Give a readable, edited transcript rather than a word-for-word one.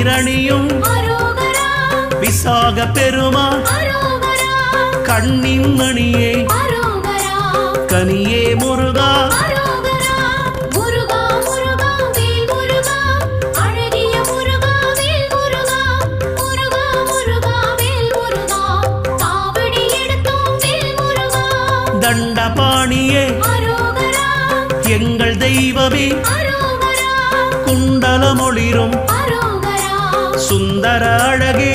தேரணியும் விசாக பெருமான் கண்ணின் மணியே கனியே முருகா தண்டபாணியே எங்கள் தெய்வமே குண்டலமொளிரும் சுந்தர அழகே